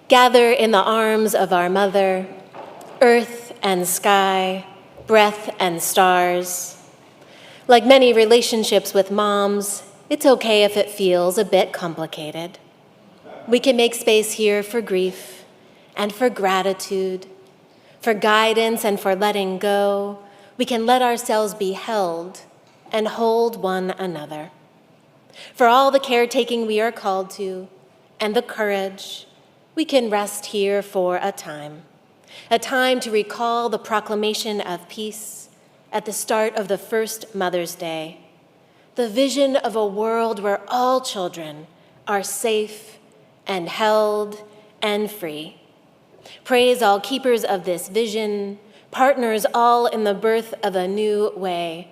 Gather in the arms of our mother, earth and sky, breath and stars. Like many relationships with moms, it's okay if it feels a bit complicated. We can make space here for grief and for gratitude, for guidance and for letting go. We can let ourselves be held and hold one another. For all the caretaking we are called to and the courage, we can rest here for a time to recall the proclamation of peace at the start of the first Mother's Day, the vision of a world where all children are safe and held and free. Praise all keepers of this vision, partners all in the birth of a new way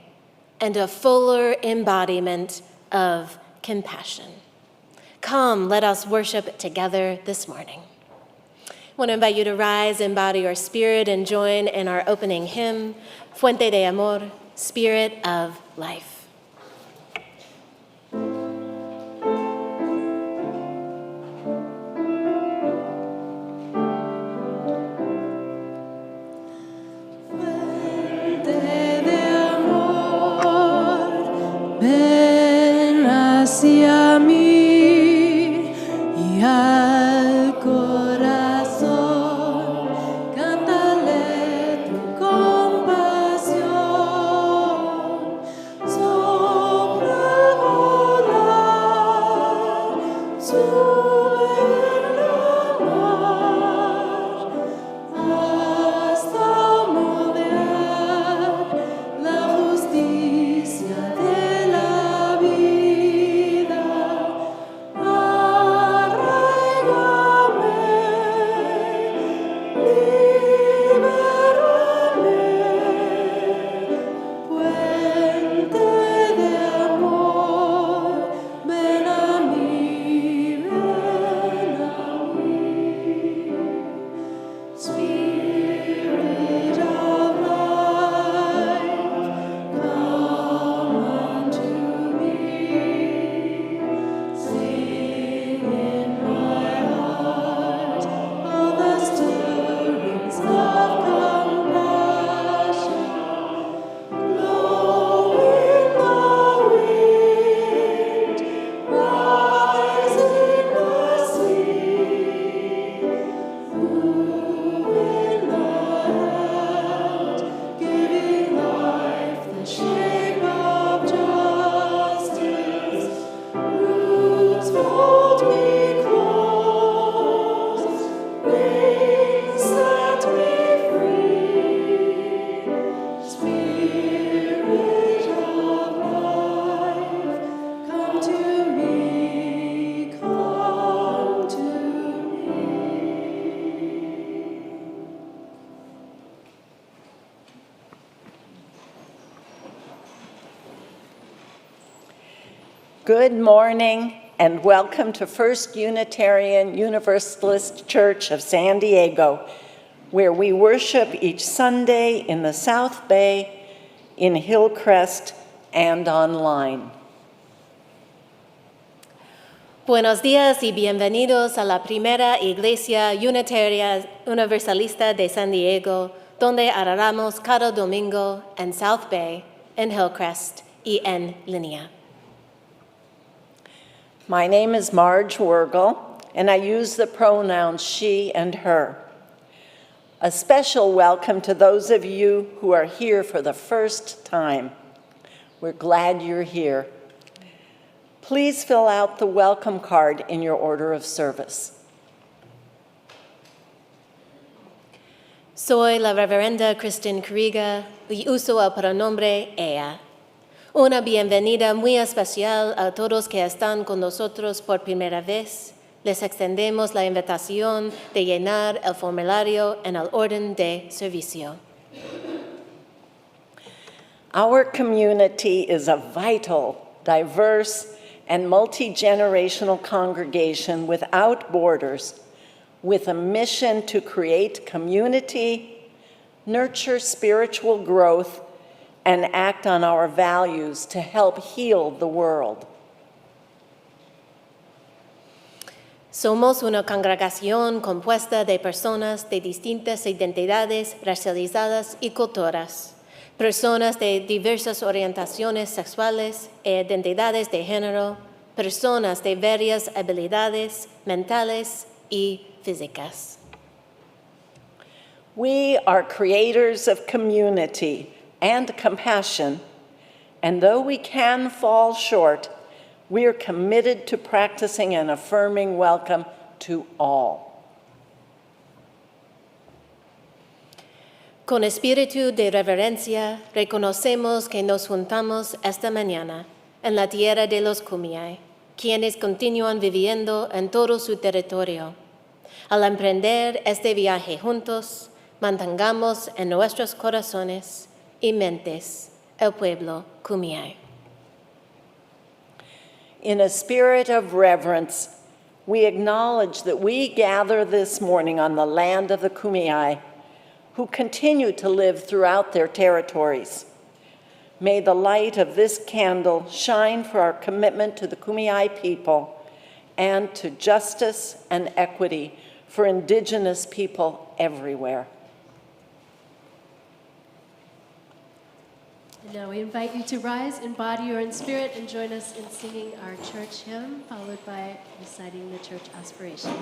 and a fuller embodiment of compassion. Come, let us worship together this morning. I want to invite you to rise, embody your spirit, and join in our opening hymn, Fuente de Amor, Spirit of Life. Hacia mí y al corazón, cántale tu compasión, sopla al volar, sube en la mar, hasta moldear la justicia de la vida. Good morning and welcome to First Unitarian Universalist Church of San Diego, where we worship each Sunday in the South Bay, in Hillcrest, and online. Buenos días y bienvenidos a la primera Iglesia Unitaria Universalista de San Diego, donde adoramos cada domingo en South Bay, en Hillcrest y en línea. My name is Marge Wergel, and I use the pronouns she and her. A special welcome to those of you who are here for the first time. We're glad you're here. Please fill out the welcome card in your order of service. Soy la reverenda Kristen Kuriga y uso el pronombre ella. Una bienvenida muy especial a todos que están con nosotros por primera vez. Les extendemos la invitación de llenar el formulario en el orden de servicio. Our community is a vital, diverse, and multi-generational congregation without borders, with a mission to create community, nurture spiritual growth, and act on our values to help heal the world. Somos una congregación compuesta de personas de distintas identidades racializadas y culturas, personas de diversas orientaciones sexuales e identidades de género, personas de varias habilidades mentales y físicas. We are creators of community and compassion, and though we can fall short, we are committed to practicing an affirming welcome to all. Con espíritu de reverencia, reconocemos que nos juntamos esta mañana en la tierra de los Kumeyaay, quienes continúan viviendo en todo su territorio. Al emprender este viaje juntos, mantengamos en nuestros corazones y mentes el pueblo Kumeyaay. In a spirit of reverence, we acknowledge that we gather this morning on the land of the Kumeyaay, who continue to live throughout their territories. May the light of this candle shine for our commitment to the Kumeyaay people and to justice and equity for Indigenous people everywhere. And now we invite you to rise in body or in spirit and join us in singing our church hymn, followed by reciting the church aspiration.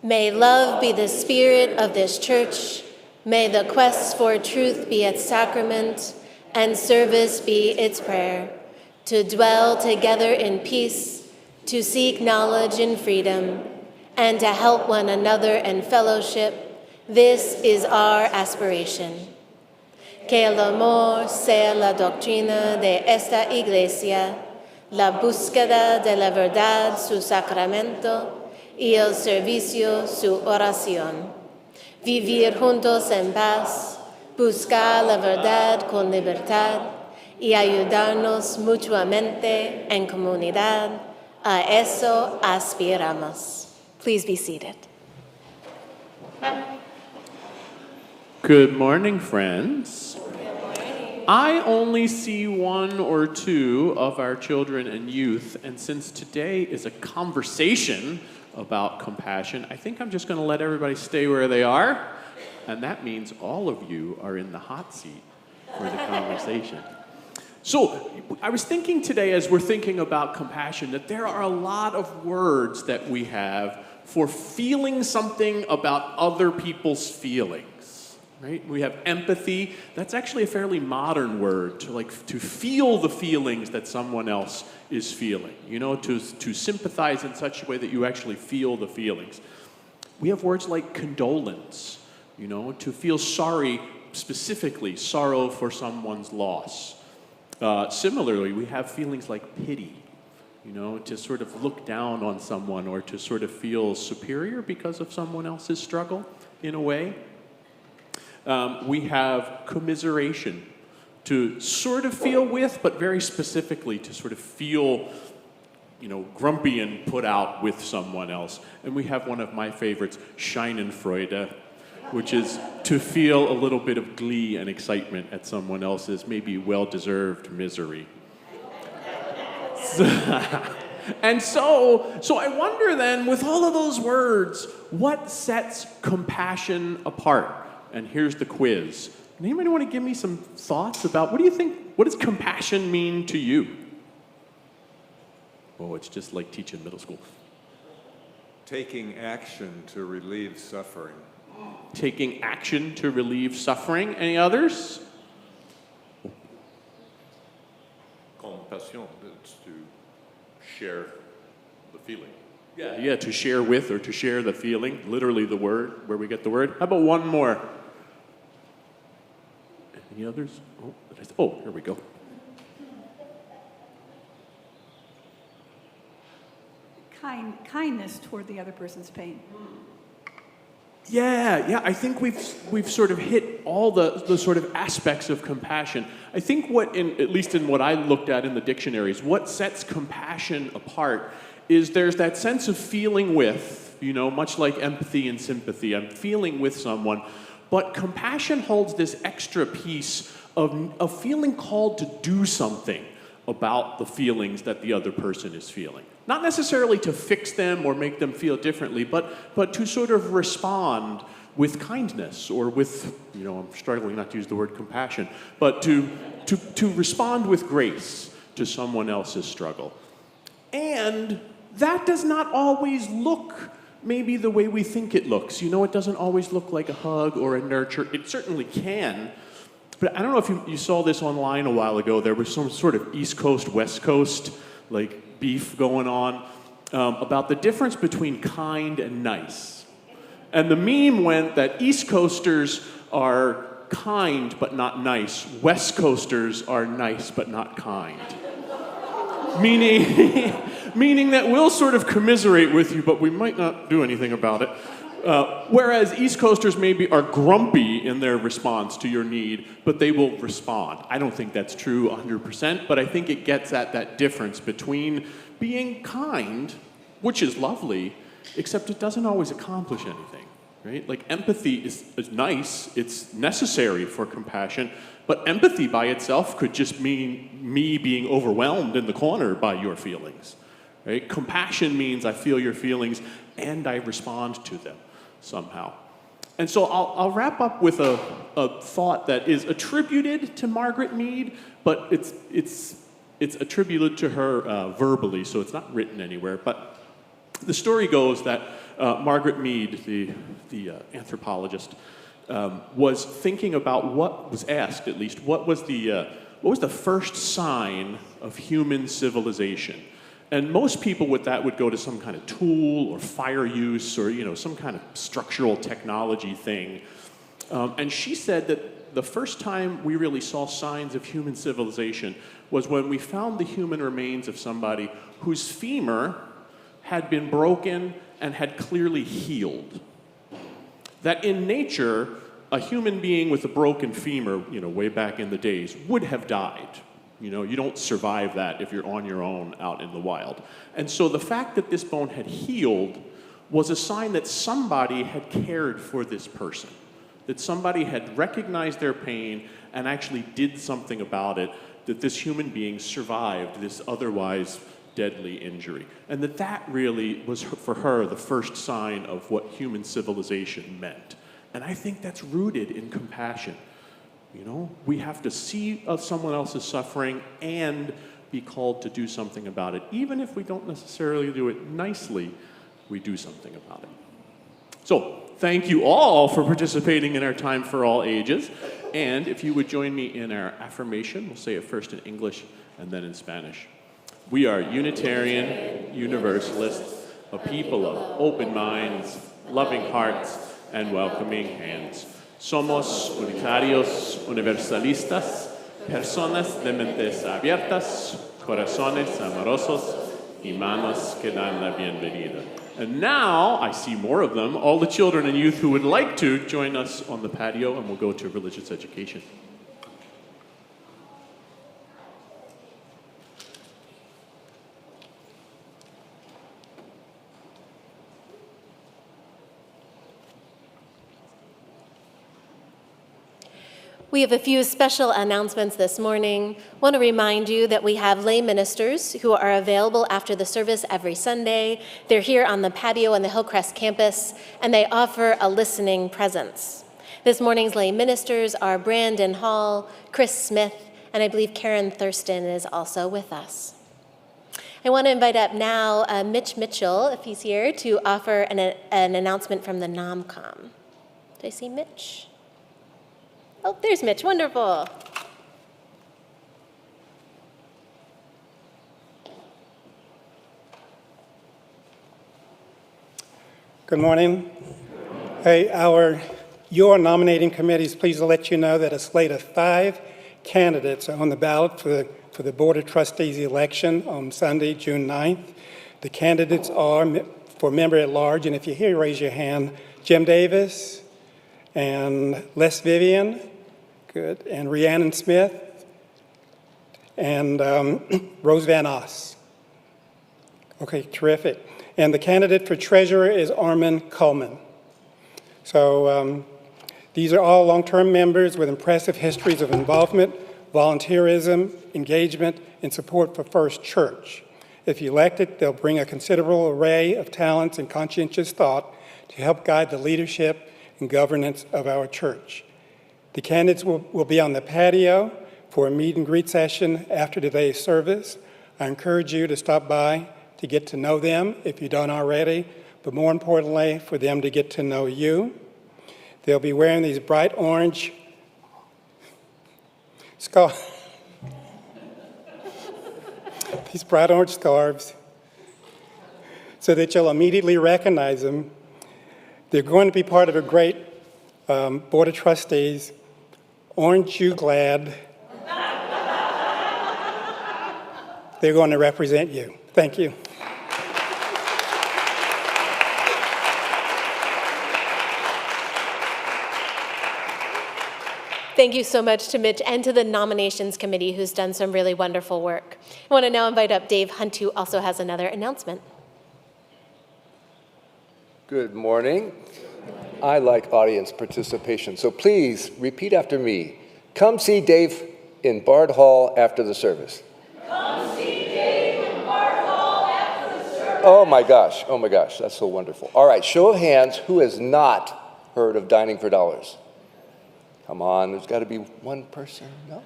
May love be the spirit of this church. May the quest for truth be its sacrament and service be its prayer. To dwell together in peace, to seek knowledge in freedom, and to help one another in fellowship. This is our aspiration. Que el amor sea la doctrina de esta iglesia, la búsqueda de la verdad su sacramento, y el servicio su oración. Vivir juntos en paz, buscar la verdad con libertad y ayudarnos mutuamente en comunidad. A eso aspiramos. Please be seated. Good morning, friends. I only see one or two of our children and youth, and since today is a conversation about compassion, I think I'm just going to let everybody stay where they are, and that means all of you are in the hot seat for the conversation. So, I was thinking today, as we're thinking about compassion, that there are a lot of words that we have for feeling something about other people's feelings. Right? We have empathy. That's actually a fairly modern word, to feel the feelings that someone else is feeling. You know, to sympathize in such a way that you actually feel the feelings. We have words like condolence, you know, to feel sorry, specifically sorrow for someone's loss. Similarly, we have feelings like pity, you know, to sort of look down on someone or to sort of feel superior because of someone else's struggle in a way. We have commiseration, to sort of feel with, but very specifically to sort of feel, you know, grumpy and put out with someone else. And we have one of my favorites, Schadenfreude, which is to feel a little bit of glee and excitement at someone else's maybe well-deserved misery. And so I wonder then, with all of those words, what sets compassion apart? And here's the quiz. Anybody want to give me some thoughts about what do you think, what does compassion mean to you? Oh, it's just like teaching middle school. Taking action to relieve suffering. Taking action to relieve suffering. Any others? Compassion, it's to share the feeling. Yeah, to share with or to share the feeling, literally the word, where we get the word. How about one more? Any others? Oh, here we go. Kindness toward the other person's pain. Yeah, I think we've sort of hit all the sort of aspects of compassion. I think at least in what I looked at in the dictionaries, what sets compassion apart is there's that sense of feeling with, much like empathy and sympathy. I'm feeling with someone, but compassion holds this extra piece of feeling called to do something about the feelings that the other person is feeling. Not necessarily to fix them or make them feel differently, but to sort of respond with kindness or with, I'm struggling not to use the word compassion, but to respond with grace to someone else's struggle. And that does not always look maybe the way we think it looks. It doesn't always look like a hug or a nurture. It certainly can. But I don't know if you saw this online a while ago. There was some sort of East Coast, West Coast, beef going on about the difference between kind and nice. And the meme went that East Coasters are kind but not nice. West Coasters are nice but not kind. Meaning that we'll sort of commiserate with you, but we might not do anything about it. Whereas East Coasters maybe are grumpy in their response to your need, but they will respond. I don't think that's true 100%, but I think it gets at that difference between being kind, which is lovely, except it doesn't always accomplish anything, right? Like empathy is nice, it's necessary for compassion, but empathy by itself could just mean me being overwhelmed in the corner by your feelings, right? Compassion means I feel your feelings and I respond to them somehow. And so I'll wrap up with a thought that is attributed to Margaret Mead, but it's attributed to her verbally, so it's not written anywhere. But the story goes that Margaret Mead, the anthropologist, was thinking about what was asked, at least, what was the first sign of human civilization? And most people with that would go to some kind of tool or fire use or some kind of structural technology thing. And she said that the first time we really saw signs of human civilization was when we found the human remains of somebody whose femur had been broken and had clearly healed. That in nature, a human being with a broken femur, way back in the days, would have died. You don't survive that if you're on your own out in the wild. And so the fact that this bone had healed was a sign that somebody had cared for this person, that somebody had recognized their pain and actually did something about it, that this human being survived this otherwise deadly injury. And that really was, for her, the first sign of what human civilization meant. And I think that's rooted in compassion. We have to see someone else's suffering and be called to do something about it. Even if we don't necessarily do it nicely, we do something about it. So, thank you all for participating in our Time for All Ages. And if you would join me in our affirmation, we'll say it first in English and then in Spanish. We are Unitarian Universalists, a people of open minds, loving hearts, and welcoming hands. Somos unitarios, universalistas, personas de mentes abiertas, corazones amorosos, y manos que dan la bienvenida. And now, I see more of them, all the children and youth who would like to join us on the patio, and we'll go to religious education. We have a few special announcements this morning. I want to remind you that we have lay ministers who are available after the service every Sunday. They're here on the patio on the Hillcrest campus, and they offer a listening presence. This morning's lay ministers are Brandon Hall, Chris Smith, and I believe Karen Thurston is also with us. I want to invite up now Mitch Mitchell, if he's here, to offer an announcement from the NomCom. Did I see Mitch? Oh, there's Mitch. Wonderful. Good morning. Hey, your nominating committee is pleased to let you know that a slate of 5 candidates are on the ballot for the Board of Trustees election on Sunday, June 9th. The candidates are for member at large, and if you're here, raise your hand. Jim Davis and Les Vivian, good, and Rhiannon Smith, and Rose Van Oss. Okay, terrific. And the candidate for treasurer is Armin Coleman. So these are all long-term members with impressive histories of involvement, volunteerism, engagement, and support for First Church. If elected, they'll bring a considerable array of talents and conscientious thought to help guide the leadership and governance of our church. The candidates will be on the patio for a meet and greet session after today's service. I encourage you to stop by to get to know them if you don't already, but more importantly, for them to get to know you. They'll be wearing these bright orange scarves, so that you'll immediately recognize them. They're going to be part of a great Board of Trustees. Aren't you glad they're going to represent you? Thank you. Thank you so much to Mitch and to the nominations committee who's done some really wonderful work. I want to now invite up Dave Hunt, who also has another announcement. Good morning. I like audience participation, so please repeat after me. Come see Dave in Bard Hall after the service. Come see Dave in Bard Hall after the service. Oh my gosh, that's so wonderful. All right, show of hands, who has not heard of Dining for Dollars? Come on, there's got to be one person, no?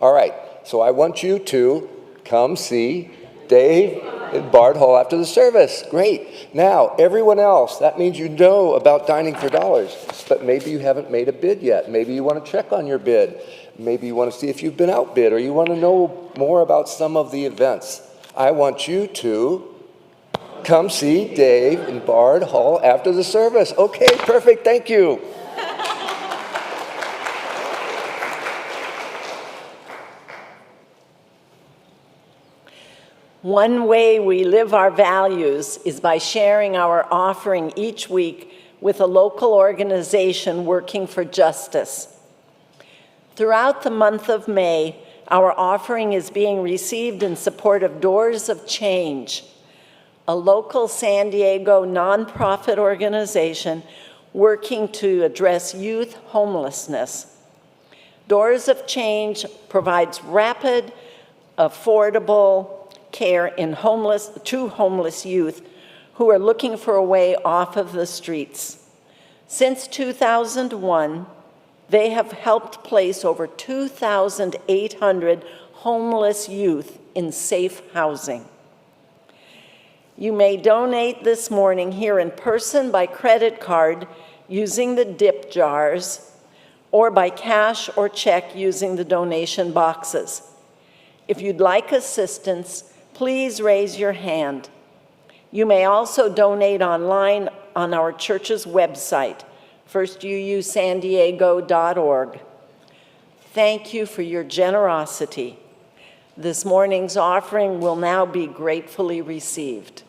All right, so I want you to come see Dave in Bard Hall after the service. Great. Now, everyone else, that means you know about Dining for Dollars, but maybe you haven't made a bid yet. Maybe you want to check on your bid. Maybe you want to see if you've been outbid, or you want to know more about some of the events. I want you to come see Dave in Bard Hall after the service. Okay, perfect, thank you. One way we live our values is by sharing our offering each week with a local organization working for justice. Throughout the month of May, our offering is being received in support of Doors of Change, a local San Diego nonprofit organization working to address youth homelessness. Doors of Change provides rapid, affordable care to homeless youth who are looking for a way off of the streets. Since 2001, they have helped place over 2,800 homeless youth in safe housing. You may donate this morning here in person by credit card using the dip jars, or by cash or check using the donation boxes. If you'd like assistance, please raise your hand. You may also donate online on our church's website, firstuusandiego.org. Thank you for your generosity. This morning's offering will now be gratefully received.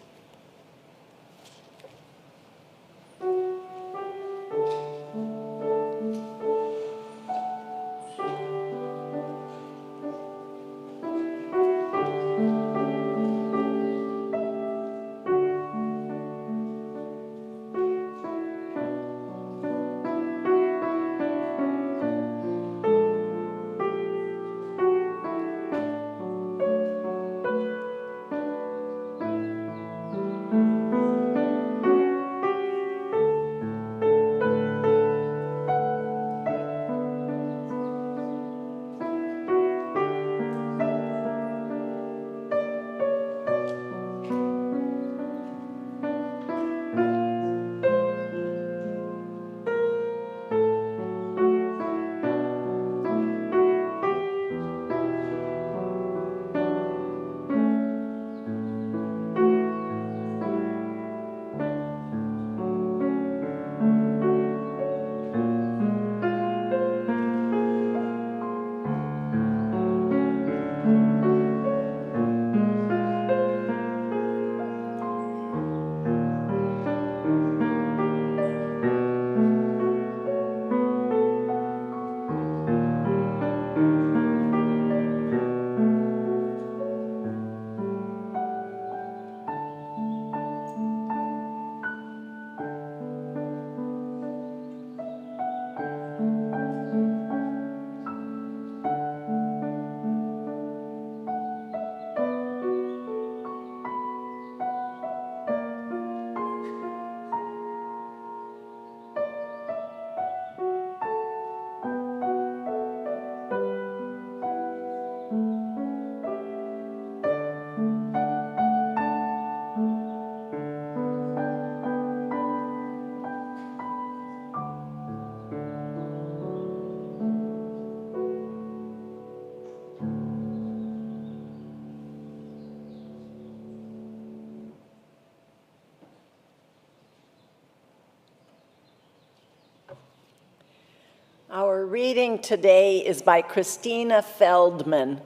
Our reading today is by Christina Feldman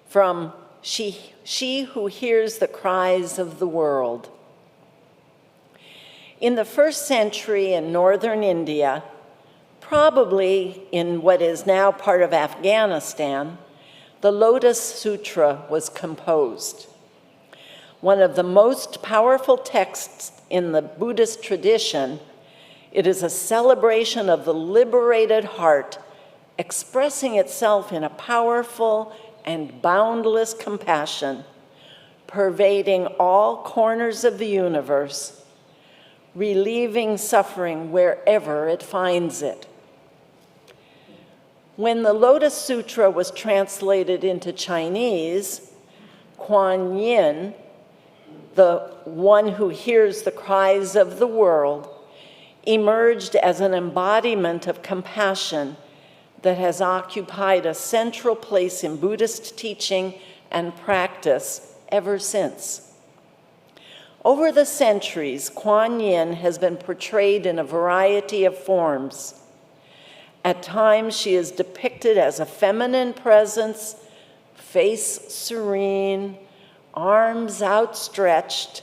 from She Who Hears the Cries of the World. In the first century in northern India, probably in what is now part of Afghanistan, the Lotus Sutra was composed. One of the most powerful texts in the Buddhist tradition, it is a celebration of the liberated heart expressing itself in a powerful and boundless compassion, pervading all corners of the universe, relieving suffering wherever it finds it. When the Lotus Sutra was translated into Chinese, Kuan Yin, the one who hears the cries of the world, emerged as an embodiment of compassion that has occupied a central place in Buddhist teaching and practice ever since. Over the centuries, Kuan Yin has been portrayed in a variety of forms. At times, she is depicted as a feminine presence, face serene, arms outstretched,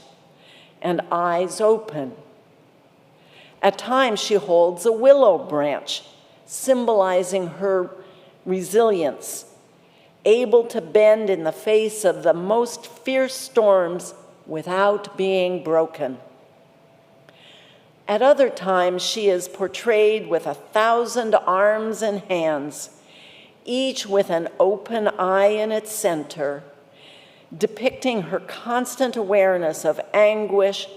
and eyes open. At times, she holds a willow branch, symbolizing her resilience, able to bend in the face of the most fierce storms without being broken. At other times, she is portrayed with 1,000 arms and hands, each with an open eye in its center, depicting her constant awareness of anguish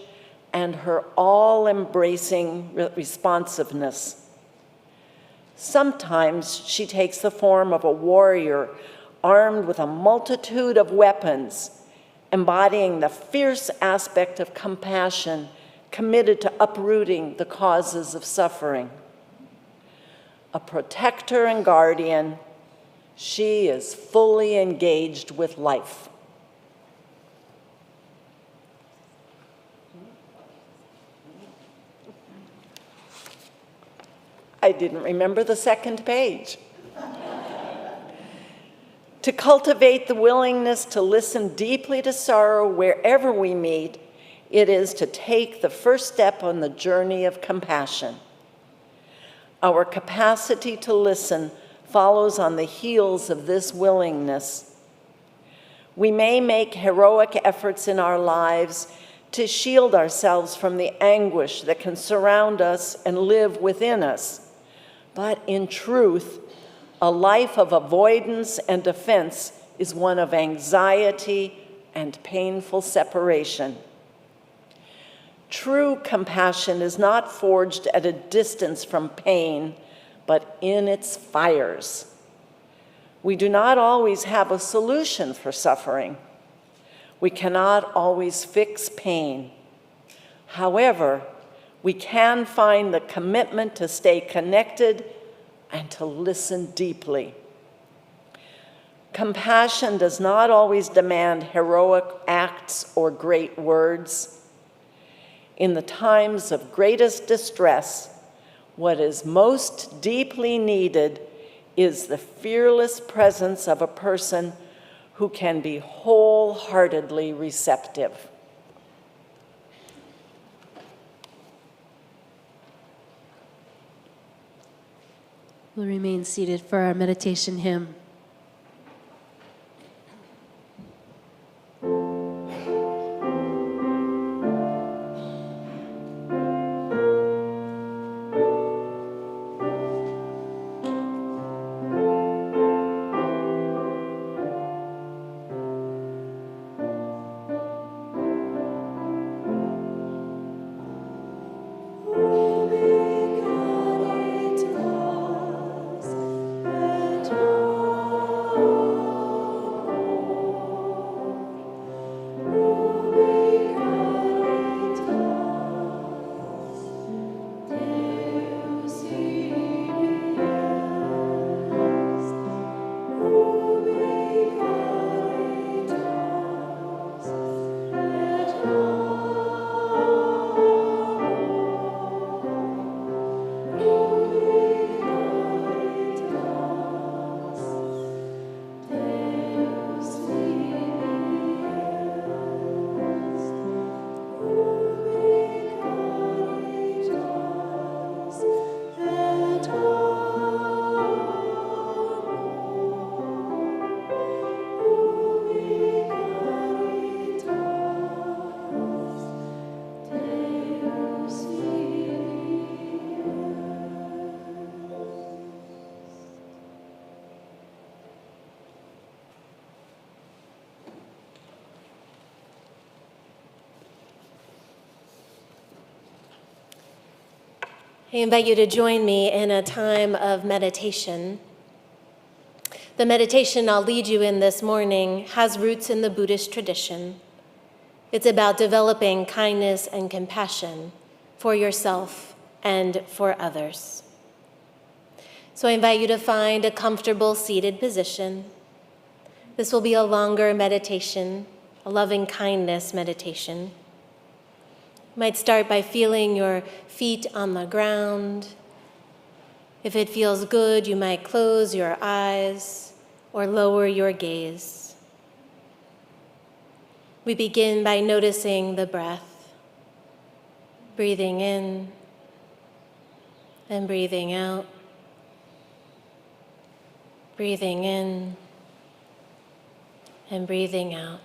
and her all-embracing responsiveness. Sometimes she takes the form of a warrior armed with a multitude of weapons, embodying the fierce aspect of compassion committed to uprooting the causes of suffering. A protector and guardian, she is fully engaged with life. I didn't remember the second page. To cultivate the willingness to listen deeply to sorrow wherever we meet, it is to take the first step on the journey of compassion. Our capacity to listen follows on the heels of this willingness. We may make heroic efforts in our lives to shield ourselves from the anguish that can surround us and live within us. But in truth, a life of avoidance and defense is one of anxiety and painful separation. True compassion is not forged at a distance from pain, but in its fires. We do not always have a solution for suffering. We cannot always fix pain. However, we can find the commitment to stay connected and to listen deeply. Compassion does not always demand heroic acts or great words. In the times of greatest distress, what is most deeply needed is the fearless presence of a person who can be wholeheartedly receptive. We'll remain seated for our meditation hymn. Holy God, it was, and I invite you to join me in a time of meditation. The meditation I'll lead you in this morning has roots in the Buddhist tradition. It's about developing kindness and compassion for yourself and for others. So I invite you to find a comfortable seated position. This will be a longer meditation, a loving kindness meditation. You might start by feeling your feet on the ground. If it feels good, you might close your eyes or lower your gaze. We begin by noticing the breath, breathing in and breathing out, breathing in and breathing out.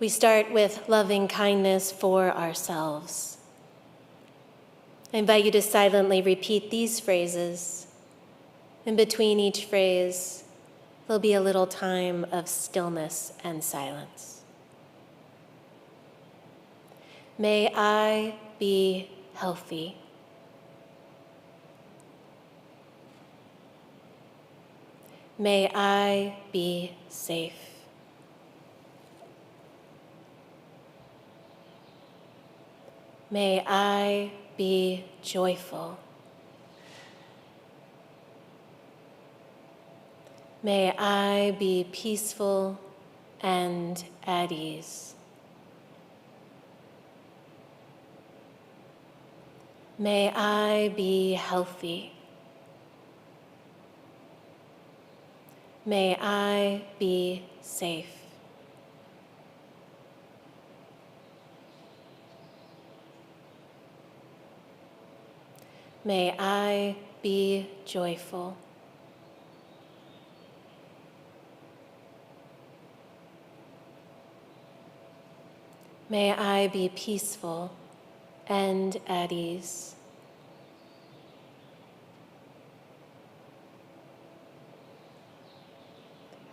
We start with loving kindness for ourselves. I invite you to silently repeat these phrases. In between each phrase, there'll be a little time of stillness and silence. May I be healthy. May I be safe. May I be joyful. May I be peaceful and at ease. May I be healthy. May I be safe. May I be joyful. May I be peaceful and at ease.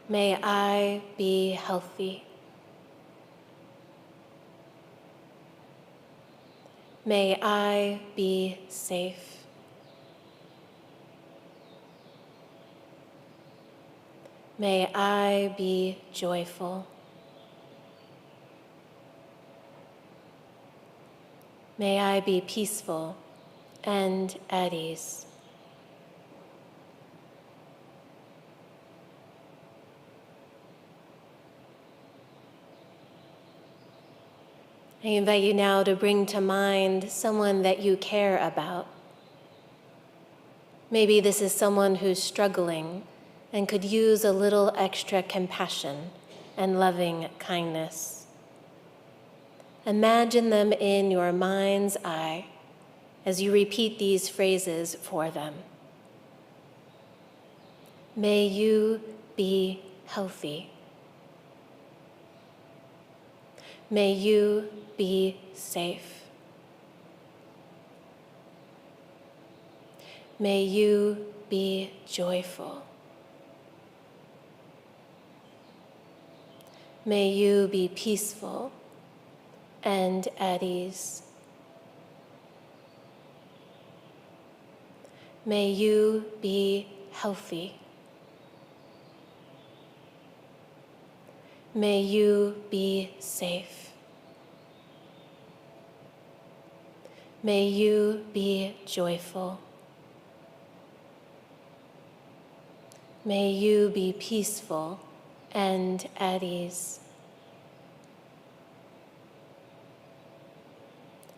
May I be healthy. May I be safe. May I be joyful. May I be peaceful and at ease. I invite you now to bring to mind someone that you care about. Maybe this is someone who's struggling and could use a little extra compassion and loving kindness. Imagine them in your mind's eye as you repeat these phrases for them. May you be healthy. May you be safe. May you be joyful. May you be peaceful and at ease. May you be healthy. May you be safe. May you be joyful. May you be peaceful and at ease.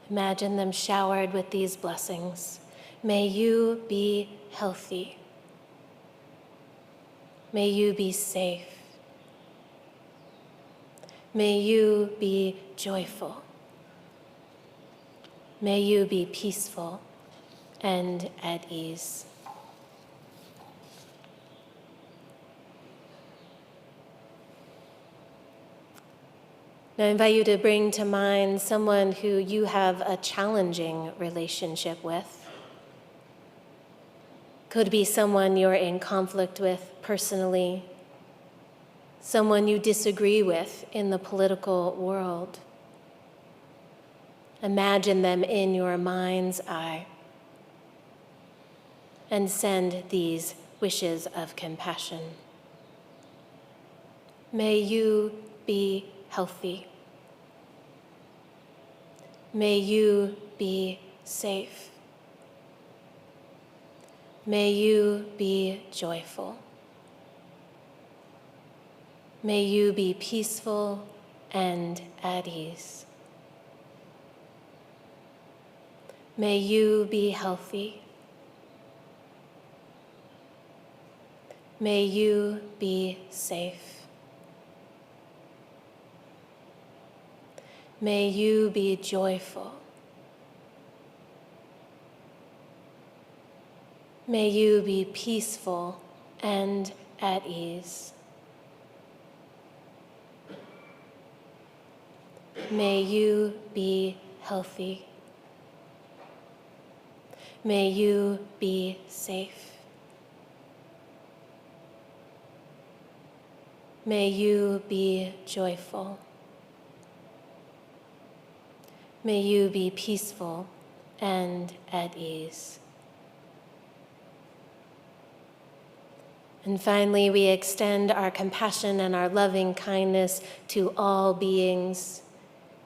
Imagine them showered with these blessings. May you be healthy. May you be safe. May you be joyful. May you be peaceful and at ease. Now I invite you to bring to mind someone who you have a challenging relationship with. Could be someone you're in conflict with personally, someone you disagree with in the political world. Imagine them in your mind's eye and send these wishes of compassion. May you be healthy. May you be safe. May you be joyful. May you be peaceful and at ease. May you be healthy. May you be safe. May you be joyful. May you be peaceful and at ease. May you be healthy. May you be safe. May you be joyful. May you be peaceful and at ease. And finally, we extend our compassion and our loving kindness to all beings,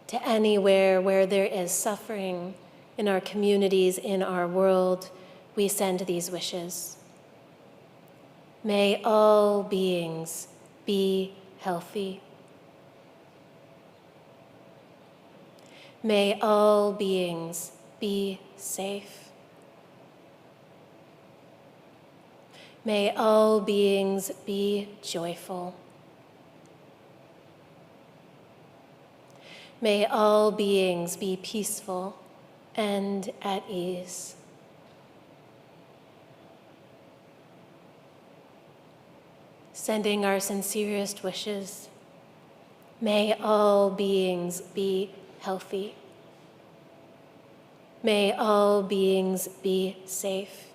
to anywhere where there is suffering in our communities, in our world. We send these wishes. May all beings be healthy. May all beings be safe. May all beings be joyful. May all beings be peaceful and at ease. Sending our sincerest wishes. May all beings be healthy. May all beings be safe.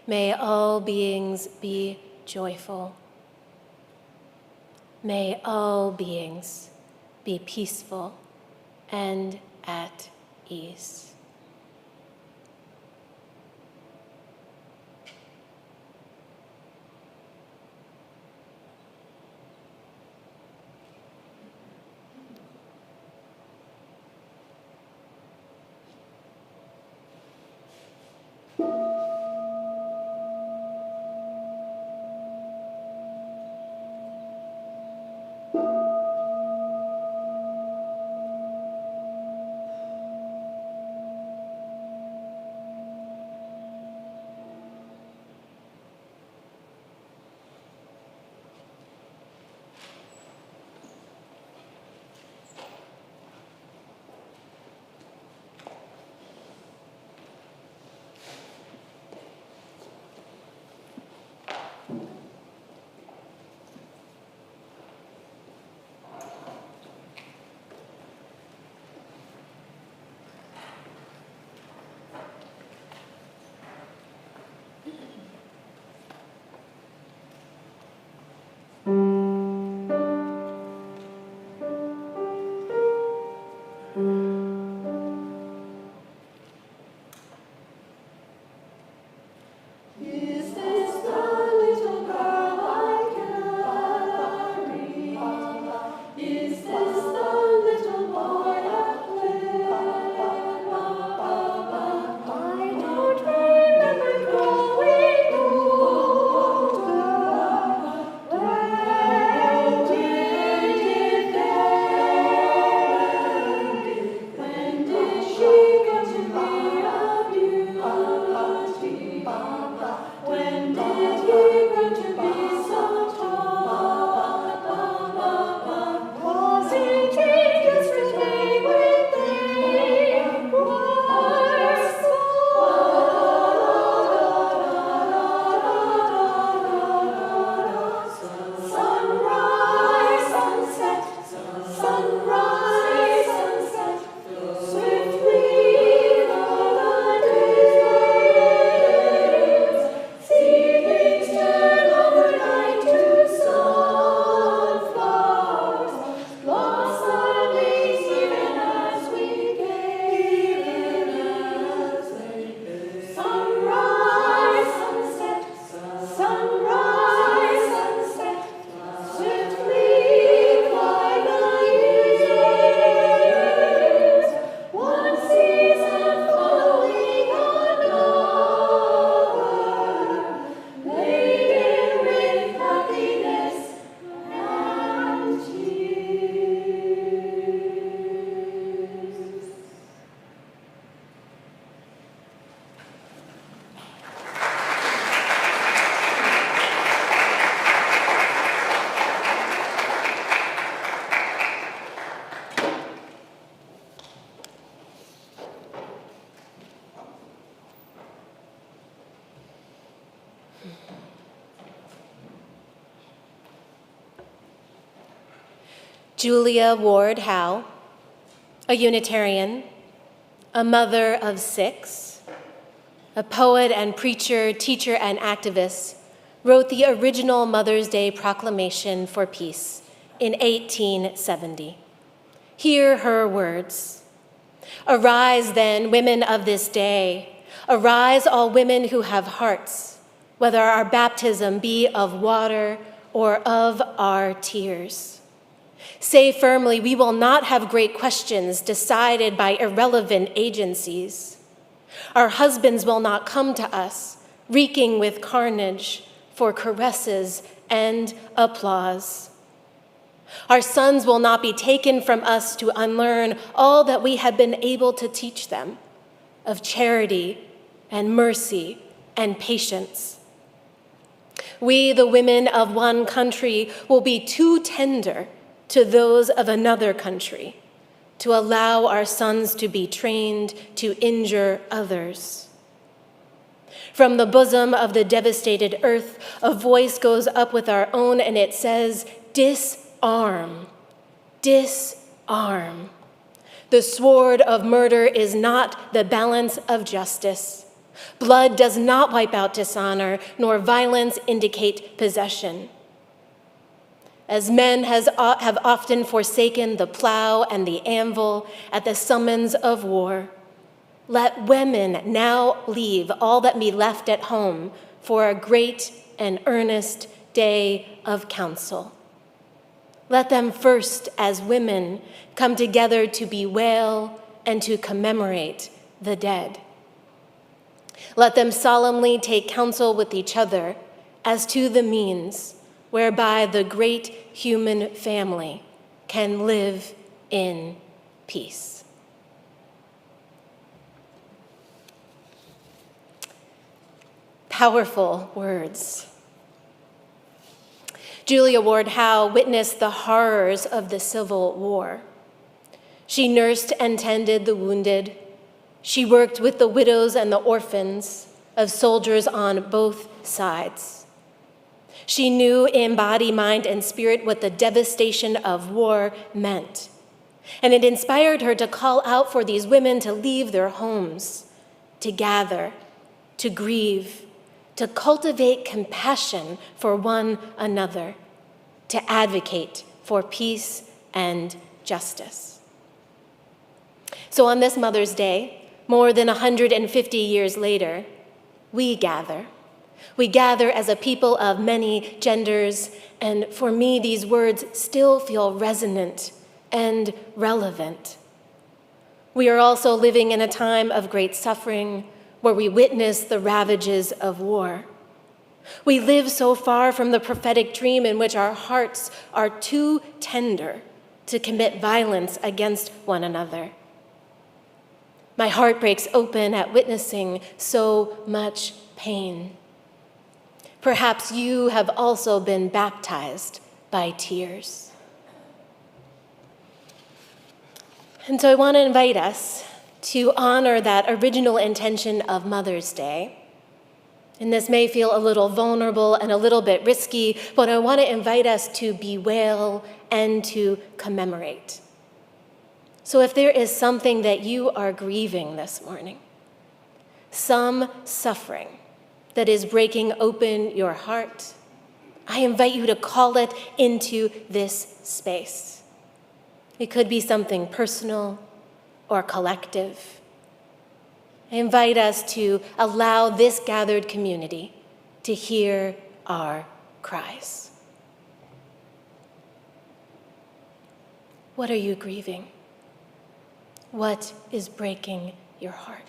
May all beings be joyful. May all beings be peaceful and at ease. Julia Ward Howe, a Unitarian, a mother of 6, a poet and preacher, teacher and activist, wrote the original Mother's Day Proclamation for Peace in 1870. Hear her words. Arise then, women of this day. Arise, all women who have hearts, whether our baptism be of water or of our tears. Say firmly, we will not have great questions decided by irrelevant agencies. Our husbands will not come to us, reeking with carnage, for caresses and applause. Our sons will not be taken from us to unlearn all that we have been able to teach them of charity and mercy and patience. We, the women of one country, will be too tender to those of another country to allow our sons to be trained to injure others. From the bosom of the devastated earth, a voice goes up with our own, and it says, disarm, disarm. The sword of murder is not the balance of justice. Blood does not wipe out dishonor, nor violence indicate possession. As men have often forsaken the plow and the anvil at the summons of war, let women now leave all that be left at home for a great and earnest day of counsel. Let them first, as women, come together to bewail and to commemorate the dead. Let them solemnly take counsel with each other as to the means whereby the great human family can live in peace. Powerful words. Julia Ward Howe witnessed the horrors of the Civil War. She nursed and tended the wounded. She worked with the widows and the orphans of soldiers on both sides. She knew in body, mind, and spirit what the devastation of war meant. And it inspired her to call out for these women to leave their homes, to gather, to grieve, to cultivate compassion for one another, to advocate for peace and justice. So on this Mother's Day, more than 150 years later, we gather. We gather as a people of many genders, and for me, these words still feel resonant and relevant. We are also living in a time of great suffering where we witness the ravages of war. We live so far from the prophetic dream in which our hearts are too tender to commit violence against one another. My heart breaks open at witnessing so much pain. Perhaps you have also been baptized by tears. And so I want to invite us to honor that original intention of Mother's Day. And this may feel a little vulnerable and a little bit risky, but I want to invite us to bewail and to commemorate. So if there is something that you are grieving this morning, some suffering that is breaking open your heart, I invite you to call it into this space. It could be something personal or collective. I invite us to allow this gathered community to hear our cries. What are you grieving? What is breaking your heart?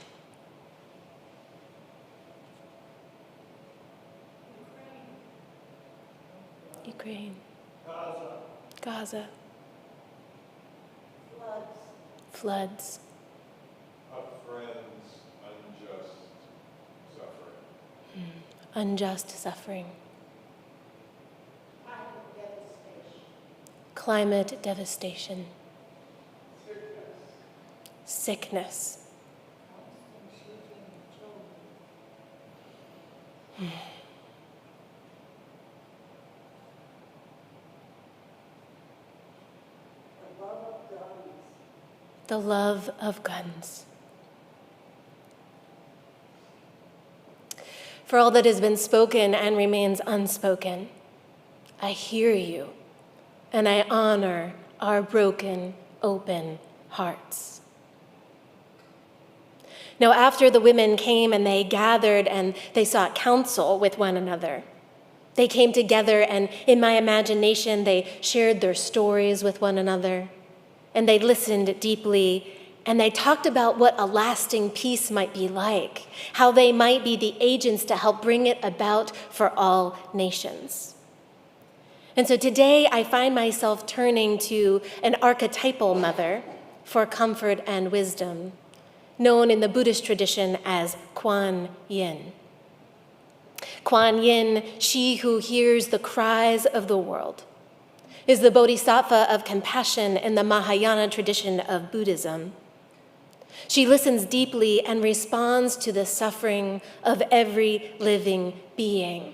Ukraine. Gaza. Floods. A friend's unjust suffering. Unjust suffering. Climate devastation. Sickness. the love of guns. For all that has been spoken and remains unspoken, I hear you, and I honor our broken, open hearts. Now, after the women came and they gathered and they sought counsel with one another, they came together and in my imagination, they shared their stories with one another, and they listened deeply, and they talked about what a lasting peace might be like, how they might be the agents to help bring it about for all nations. And so today I find myself turning to an archetypal mother for comfort and wisdom, known in the Buddhist tradition as Kuan Yin. Kuan Yin, she who hears the cries of the world, is the bodhisattva of compassion in the Mahayana tradition of Buddhism. She listens deeply and responds to the suffering of every living being.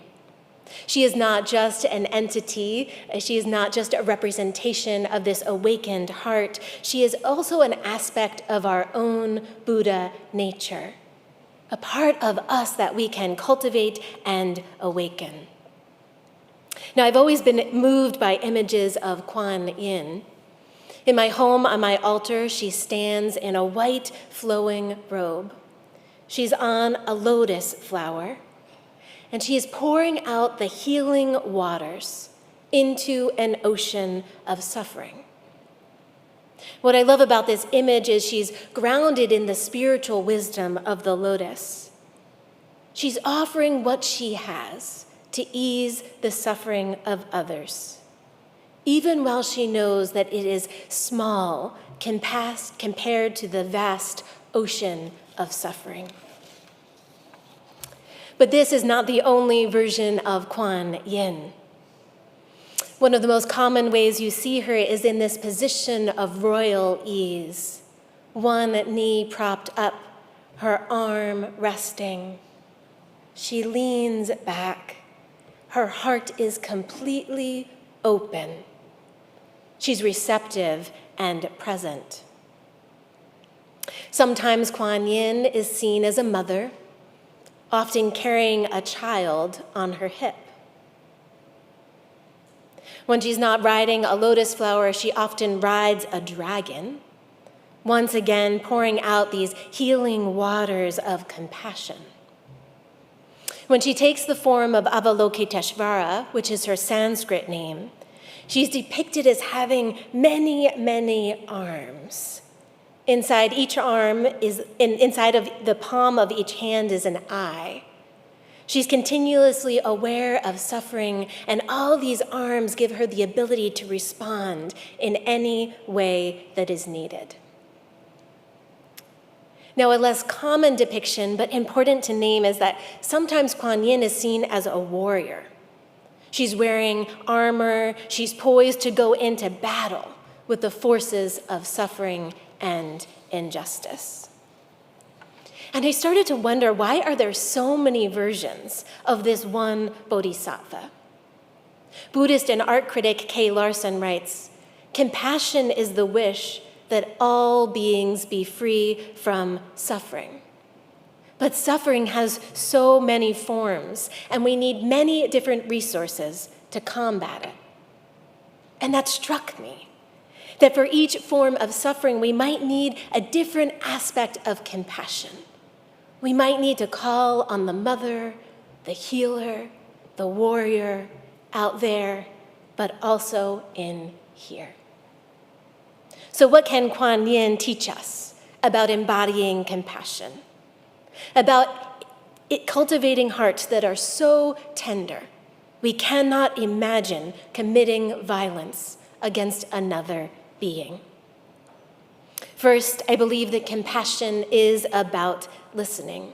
She is not just an entity, she is not just a representation of this awakened heart, she is also an aspect of our own Buddha nature, a part of us that we can cultivate and awaken. Now, I've always been moved by images of Kuan Yin. In my home, on my altar, she stands in a white flowing robe. She's on a lotus flower, and she is pouring out the healing waters into an ocean of suffering. What I love about this image is she's grounded in the spiritual wisdom of the lotus. She's offering what she has to ease the suffering of others, even while she knows that it is small compared to the vast ocean of suffering. But this is not the only version of Kuan Yin. One of the most common ways you see her is in this position of royal ease, one knee propped up, her arm resting. She leans back. Her heart is completely open. She's receptive and present. Sometimes Kuan Yin is seen as a mother, often carrying a child on her hip. When she's not riding a lotus flower, she often rides a dragon, once again pouring out these healing waters of compassion. When she takes the form of Avalokiteshvara, which is her Sanskrit name, she's depicted as having many, many arms. Inside each arm inside of the palm of each hand is an eye. She's continuously aware of suffering, and all these arms give her the ability to respond in any way that is needed. Now, a less common depiction, but important to name, is that sometimes Kuan Yin is seen as a warrior. She's wearing armor, she's poised to go into battle with the forces of suffering and injustice. And I started to wonder, why are there so many versions of this one bodhisattva? Buddhist and art critic Kay Larson writes, "Compassion is the wish that all beings be free from suffering. But suffering has so many forms, and we need many different resources to combat it." And that struck me, that for each form of suffering, we might need a different aspect of compassion. We might need to call on the mother, the healer, the warrior out there, but also in here. So what can Kuan Yin teach us about embodying compassion? About cultivating hearts that are so tender, we cannot imagine committing violence against another being. First, I believe that compassion is about listening,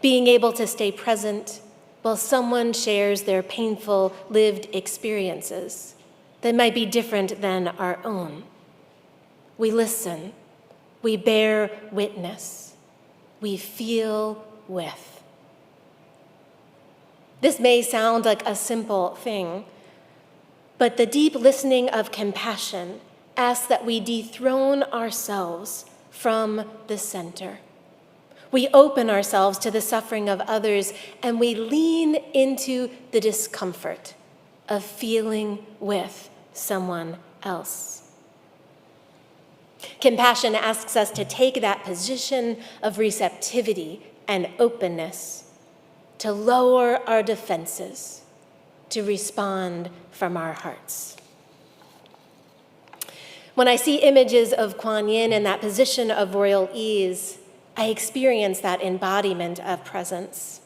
being able to stay present while someone shares their painful lived experiences that might be different than our own. We listen, we bear witness, we feel with. This may sound like a simple thing, but the deep listening of compassion asks that we dethrone ourselves from the center. We open ourselves to the suffering of others, and we lean into the discomfort of feeling with someone else. Compassion asks us to take that position of receptivity and openness, to lower our defenses, to respond from our hearts. When I see images of Kuan Yin in that position of royal ease, I experience that embodiment of presence.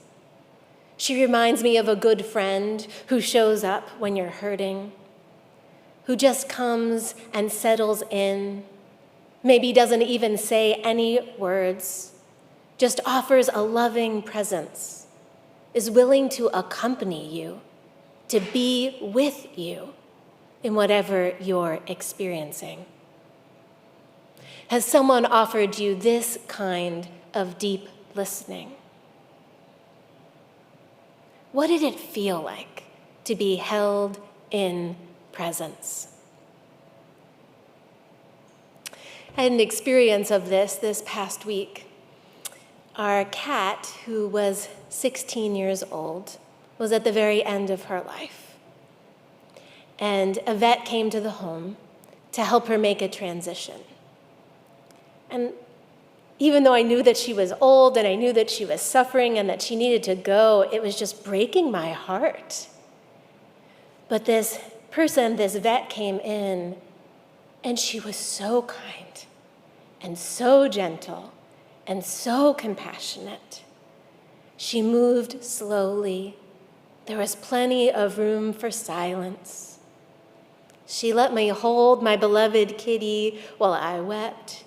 She reminds me of a good friend who shows up when you're hurting, who just comes and settles in, maybe doesn't even say any words, just offers a loving presence, is willing to accompany you, to be with you in whatever you're experiencing. Has someone offered you this kind of deep listening? What did it feel like to be held in presence? I had an experience of this past week. Our cat, who was 16 years old, was at the very end of her life. And a vet came to the home to help her make a transition. And even though I knew that she was old and I knew that she was suffering and that she needed to go, it was just breaking my heart. But this person, this vet, came in, and she was so kind and so gentle and so compassionate. She moved slowly. There was plenty of room for silence. She let me hold my beloved kitty while I wept.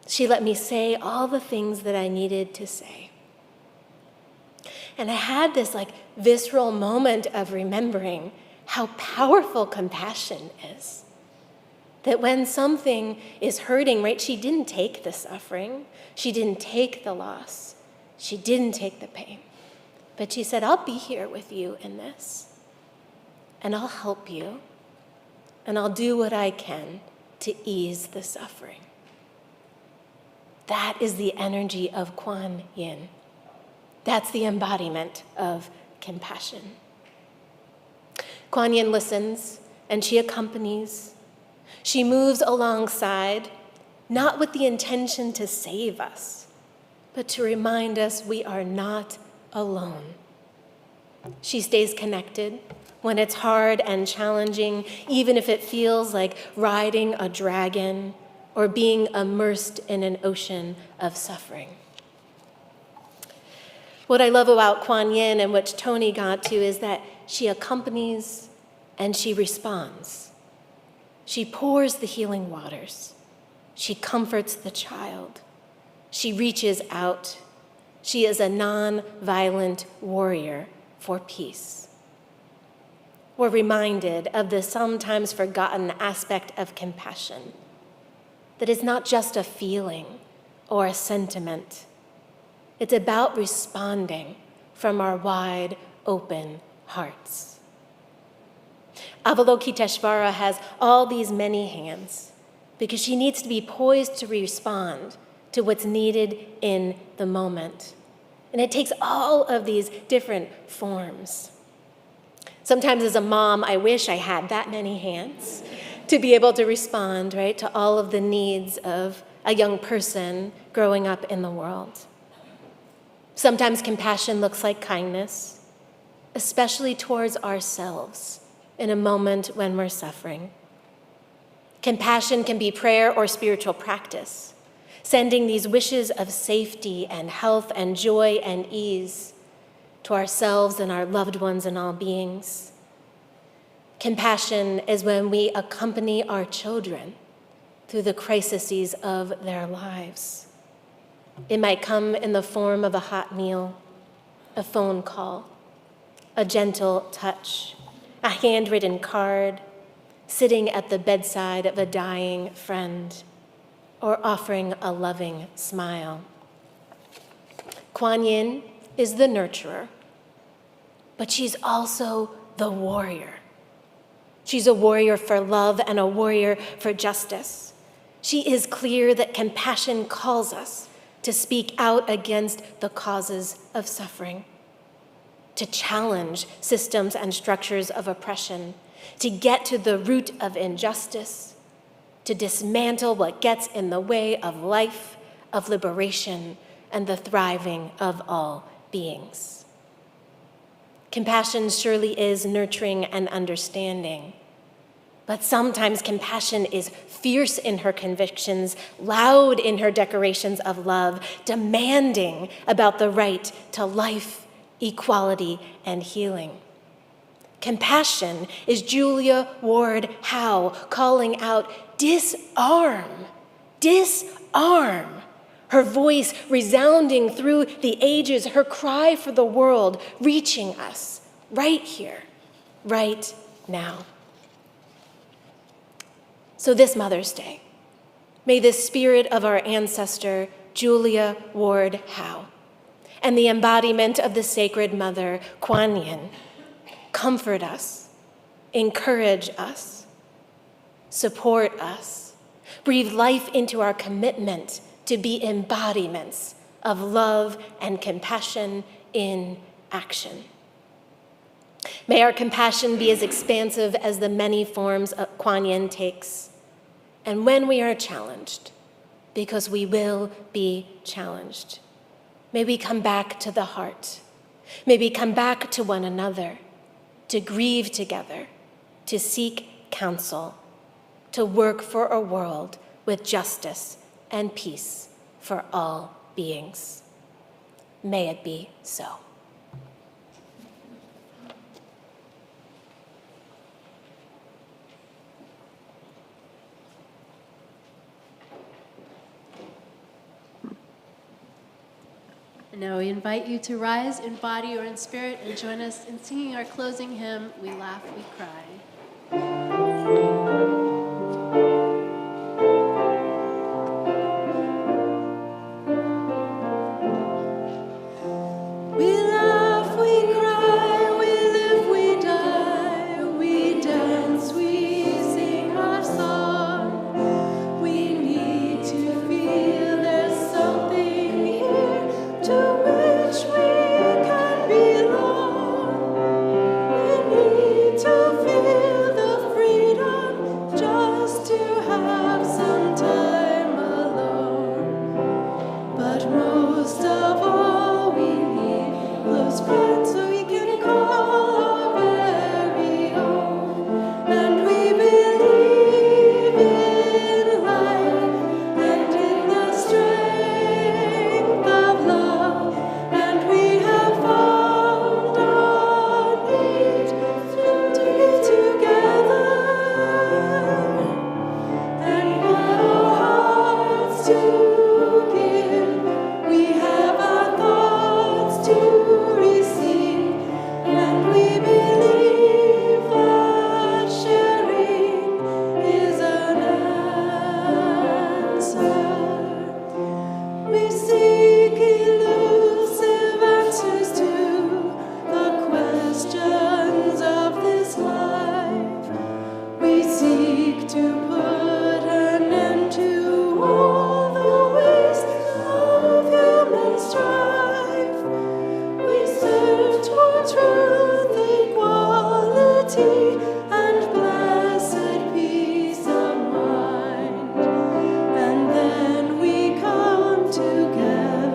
She let me say all the things that I needed to say. And I had this visceral moment of remembering how powerful compassion is. That when something is hurting, right, she didn't take the suffering. She didn't take the loss. She didn't take the pain. But she said, I'll be here with you in this. And I'll help you. And I'll do what I can to ease the suffering. That is the energy of Kuan Yin. That's the embodiment of compassion. Kuan Yin listens and she accompanies. She moves alongside, not with the intention to save us, but to remind us we are not alone. She stays connected when it's hard and challenging, even if it feels like riding a dragon or being immersed in an ocean of suffering. What I love about Kuan Yin, and which Tony got to, is that she accompanies and she responds. She pours the healing waters. She comforts the child. She reaches out. She is a non-violent warrior for peace. We're reminded of the sometimes forgotten aspect of compassion, that it's not just a feeling or a sentiment. It's about responding from our wide open hearts. Avalokiteshvara has all these many hands because she needs to be poised to respond to what's needed in the moment. And it takes all of these different forms. Sometimes as a mom, I wish I had that many hands to be able to respond, right, to all of the needs of a young person growing up in the world. Sometimes compassion looks like kindness, especially towards ourselves in a moment when we're suffering. Compassion can be prayer or spiritual practice, sending these wishes of safety and health and joy and ease to ourselves and our loved ones and all beings. Compassion is when we accompany our children through the crises of their lives. It might come in the form of a hot meal, a phone call, a gentle touch, a handwritten card, sitting at the bedside of a dying friend, or offering a loving smile. Kuan Yin is the nurturer, but she's also the warrior. She's a warrior for love and a warrior for justice. She is clear that compassion calls us to speak out against the causes of suffering, to challenge systems and structures of oppression, to get to the root of injustice, to dismantle what gets in the way of life, of liberation, and the thriving of all beings. Compassion surely is nurturing and understanding, but sometimes compassion is fierce in her convictions, loud in her decorations of love, demanding about the right to life, equality, and healing. Compassion is Julia Ward Howe calling out, disarm, disarm. Her voice resounding through the ages, her cry for the world reaching us right here, right now. So this Mother's Day, may the spirit of our ancestor, Julia Ward Howe, and the embodiment of the Sacred Mother, Kuan Yin, comfort us, encourage us, support us, breathe life into our commitment to be embodiments of love and compassion in action. May our compassion be as expansive as the many forms Kuan Yin takes. And when we are challenged, because we will be challenged, may we come back to the heart. May we come back to one another, to grieve together, to seek counsel, to work for a world with justice and peace for all beings. May it be so. And now we invite you to rise in body or in spirit and join us in singing our closing hymn, We Laugh, We Cry. And then we come together.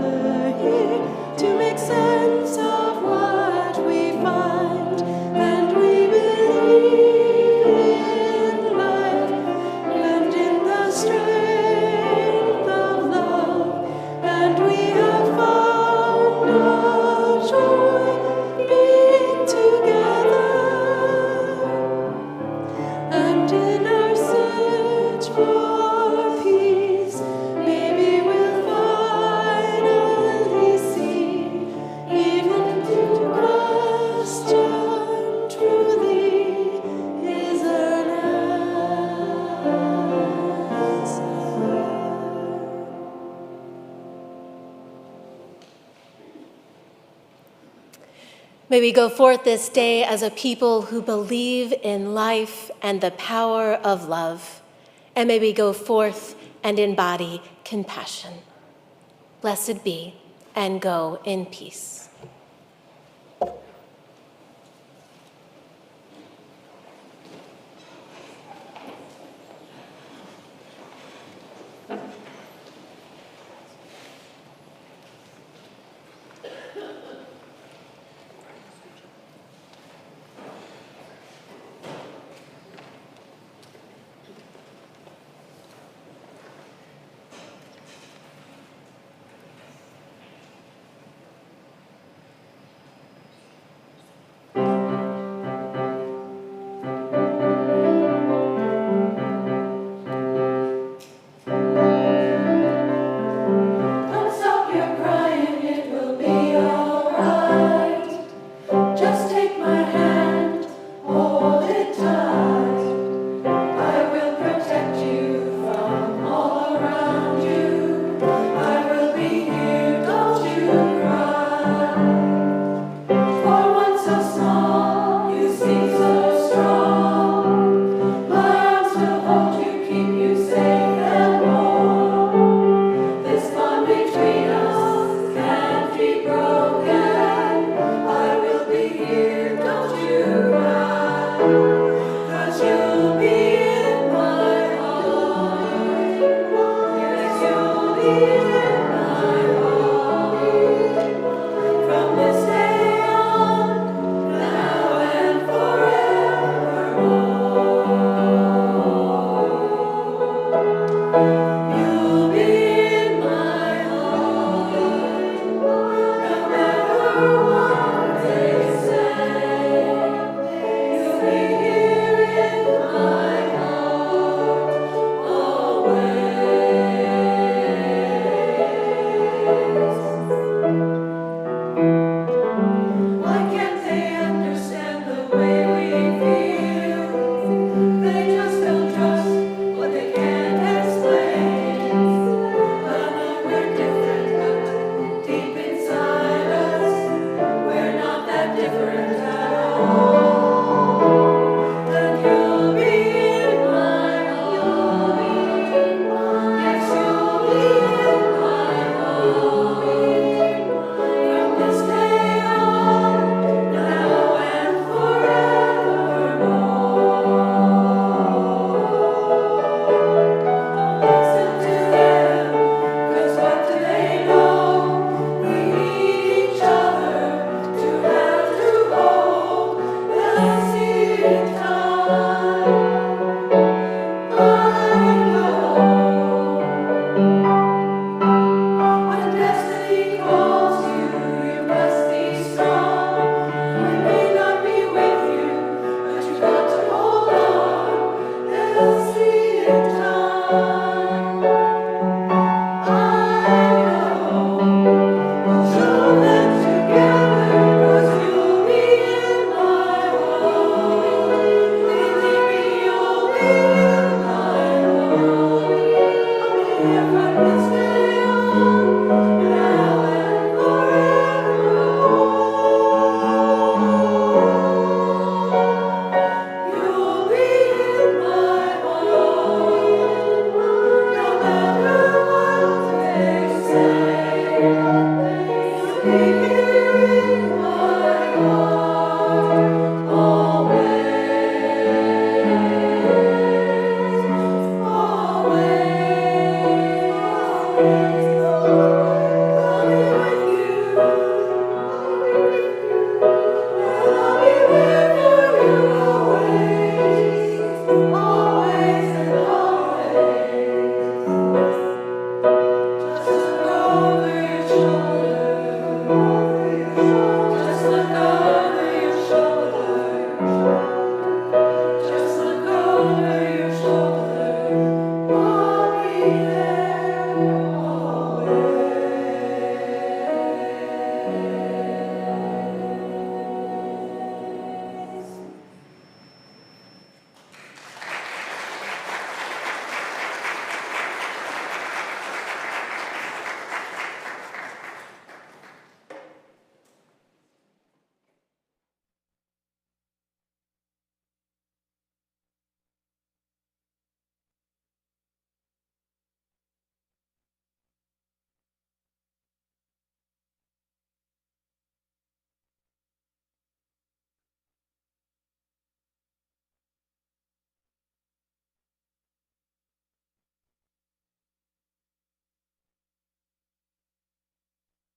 May we go forth this day as a people who believe in life and the power of love. And may we go forth and embody compassion. Blessed be, and go in peace.